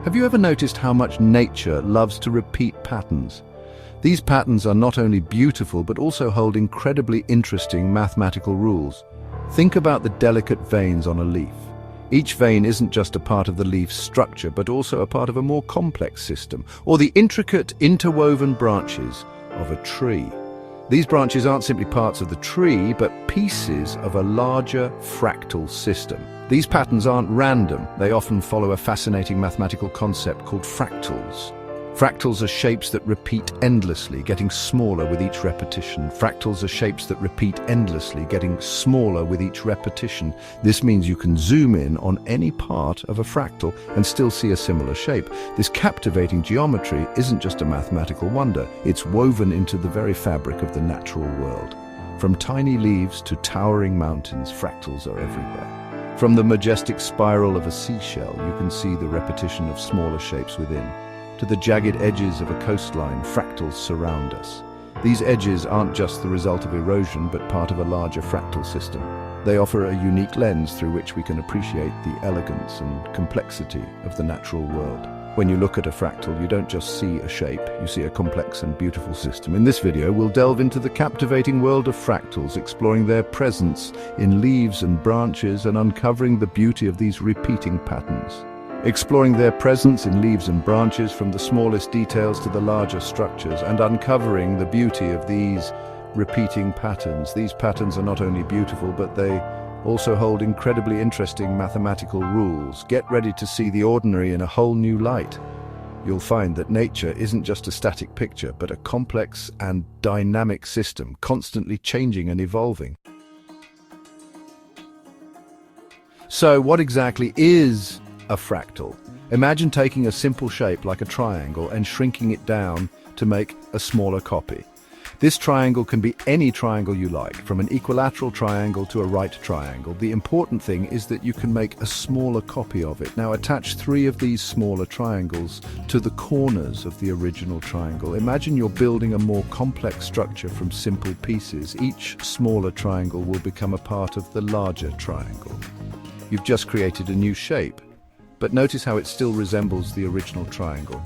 Have you ever noticed how much nature loves to repeat patterns? These patterns are not only beautiful but also hold incredibly interesting mathematical rules. Think about the delicate veins on a leaf. Each vein isn't just a part of the leaf's structure but also a part of a more complex system, or the intricate interwoven branches of a tree. These branches aren't simply parts of the tree but pieces of a larger fractal system. These patterns aren't random. They often follow a fascinating mathematical concept called fractals. Fractals are shapes that repeat endlessly, getting smaller with each repetition. Fractals are shapes that repeat endlessly, getting smaller with each repetition. This means you can zoom in on any part of a fractal and still see a similar shape. This captivating geometry isn't just a mathematical wonder, it's woven into the very fabric of the natural world. From tiny leaves to towering mountains, fractals are everywhere. From the majestic spiral of a seashell, you can see the repetition of smaller shapes within. To the jagged edges of a coastline, fractals surround us. These edges aren't just the result of erosion, but part of a larger fractal system. They offer a unique lens through which we can appreciate the elegance and complexity of the natural world. When you look at a fractal, you don't just see a shape, you see a complex and beautiful system. In this video, we'll delve into the captivating world of fractals, exploring their presence in leaves and branches and uncovering the beauty of these repeating patterns. Exploring their presence in leaves and branches, from the smallest details to the larger structures, and uncovering the beauty of these repeating patterns. These patterns are not only beautiful, but they also hold incredibly interesting mathematical rules. Get ready to see the ordinary in a whole new light. You'll find that nature isn't just a static picture, but a complex and dynamic system, constantly changing and evolving. So, what exactly is a fractal? Imagine taking a simple shape like a triangle and shrinking it down to make a smaller copy. This triangle can be any triangle you like, from an equilateral triangle to a right triangle. The important thing is that you can make a smaller copy of it. Now attach 3 of these smaller triangles to the corners of the original triangle. Imagine you're building a more complex structure from simple pieces. Each smaller triangle will become a part of the larger triangle. You've just created a new shape. But notice how it still resembles the original triangle.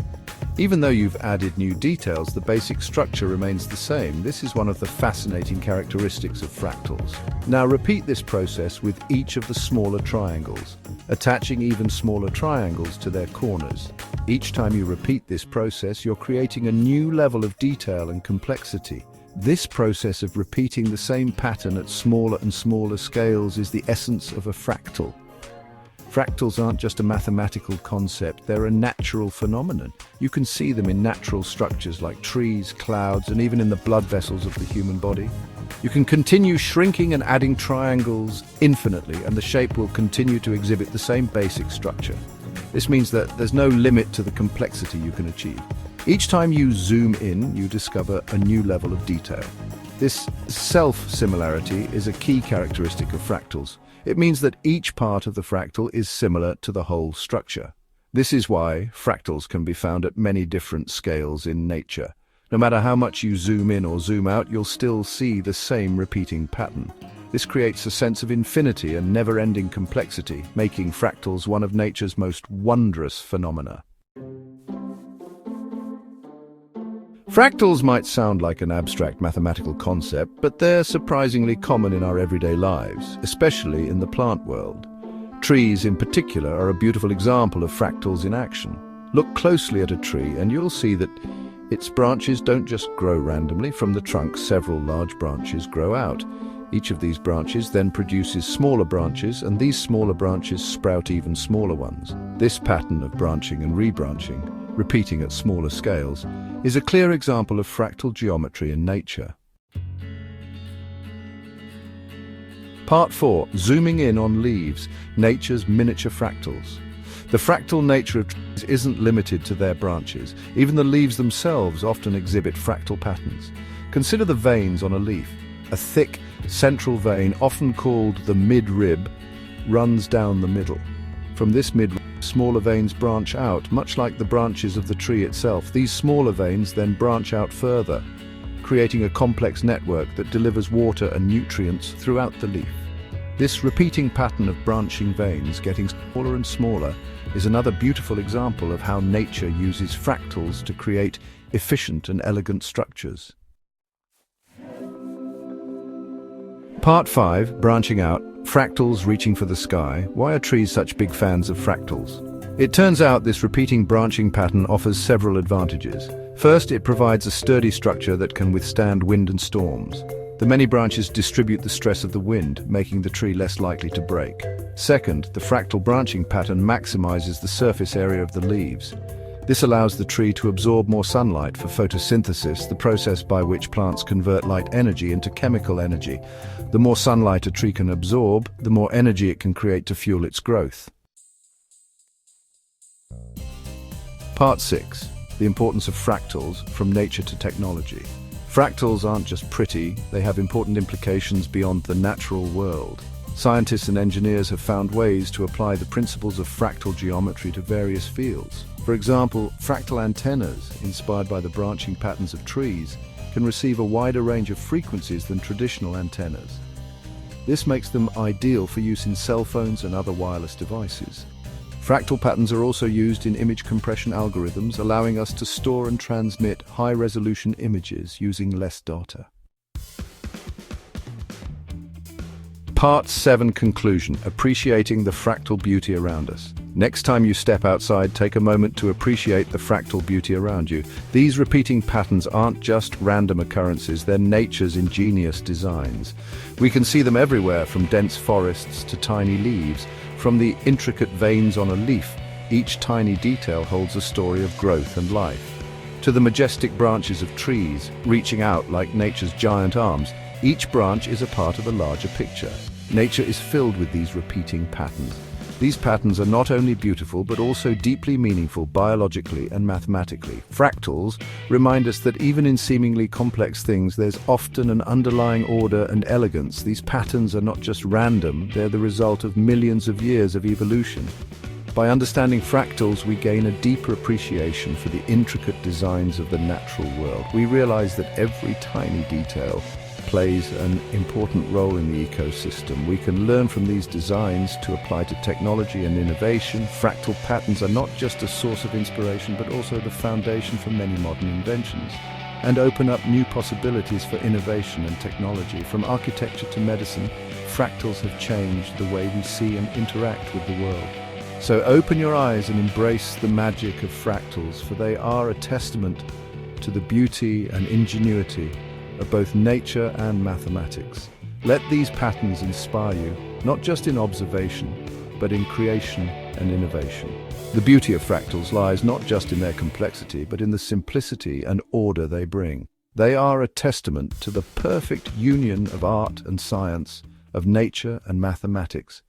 Even though you've added new details, the basic structure remains the same. This is one of the fascinating characteristics of fractals. Now repeat this process with each of the smaller triangles, attaching even smaller triangles to their corners. Each time you repeat this process, you're creating a new level of detail and complexity. This process of repeating the same pattern at smaller and smaller scales is the essence of a fractal. Fractals aren't just a mathematical concept, they're a natural phenomenon. You can see them in natural structures like trees, clouds, and even in the blood vessels of the human body. You can continue shrinking and adding triangles infinitely, and the shape will continue to exhibit the same basic structure. This means that there's no limit to the complexity you can achieve. Each time you zoom in, you discover a new level of detail. This self-similarity is a key characteristic of fractals. It means that each part of the fractal is similar to the whole structure. This is why fractals can be found at many different scales in nature. No matter how much you zoom in or zoom out, you'll still see the same repeating pattern. This creates a sense of infinity and never-ending complexity, making fractals one of nature's most wondrous phenomena. Fractals might sound like an abstract mathematical concept, but they're surprisingly common in our everyday lives, especially in the plant world. Trees, in particular, are a beautiful example of fractals in action. Look closely at a tree and you'll see that its branches don't just grow randomly. From the trunk, several large branches grow out. Each of these branches then produces smaller branches, and these smaller branches sprout even smaller ones. This pattern of branching and rebranching, repeating at smaller scales, is a clear example of fractal geometry in nature. Part 4. Zooming in on leaves, nature's miniature fractals. The fractal nature of trees isn't limited to their branches. Even the leaves themselves often exhibit fractal patterns. Consider the veins on a leaf. A thick, central vein, often called the mid-rib, runs down the middle. From this mid-rib, smaller veins branch out, much like the branches of the tree itself. These smaller veins then branch out further, creating a complex network that delivers water and nutrients throughout the leaf. This repeating pattern of branching veins getting smaller and smaller is another beautiful example of how nature uses fractals to create efficient and elegant structures. Part 5, branching out, fractals reaching for the sky. Why are trees such big fans of fractals? It turns out this repeating branching pattern offers several advantages. First, it provides a sturdy structure that can withstand wind and storms. The many branches distribute the stress of the wind, making the tree less likely to break. Second, the fractal branching pattern maximizes the surface area of the leaves. This allows the tree to absorb more sunlight for photosynthesis, the process by which plants convert light energy into chemical energy. The more sunlight a tree can absorb, the more energy it can create to fuel its growth. Part 6. The importance of fractals from nature to technology. Fractals aren't just pretty, they have important implications beyond the natural world. Scientists and engineers have found ways to apply the principles of fractal geometry to various fields. For example, fractal antennas, inspired by the branching patterns of trees, can receive a wider range of frequencies than traditional antennas. This makes them ideal for use in cell phones and other wireless devices. Fractal patterns are also used in image compression algorithms, allowing us to store and transmit high-resolution images using less data. Part 7 conclusion, appreciating the fractal beauty around us. Next time you step outside, take a moment to appreciate the fractal beauty around you. These repeating patterns aren't just random occurrences, they're nature's ingenious designs. We can see them everywhere, from dense forests to tiny leaves. From the intricate veins on a leaf, each tiny detail holds a story of growth and life. To the majestic branches of trees, reaching out like nature's giant arms, each branch is a part of a larger picture. Nature is filled with these repeating patterns. These patterns are not only beautiful but also deeply meaningful biologically and mathematically. Fractals remind us that even in seemingly complex things, there's often an underlying order and elegance. These patterns are not just random, they're the result of millions of years of evolution. By understanding fractals, we gain a deeper appreciation for the intricate designs of the natural world. We realize that every tiny detail plays an important role in the ecosystem. We can learn from these designs to apply to technology and innovation. Fractal patterns are not just a source of inspiration, but also the foundation for many modern inventions, and open up new possibilities for innovation and technology. From architecture to medicine, fractals have changed the way we see and interact with the world. So open your eyes and embrace the magic of fractals, for they are a testament to the beauty and ingenuity of both nature and mathematics. Let these patterns inspire you, not just in observation, but in creation and innovation. The beauty of fractals lies not just in their complexity, but in the simplicity and order they bring. They are a testament to the perfect union of art and science, of nature and mathematics,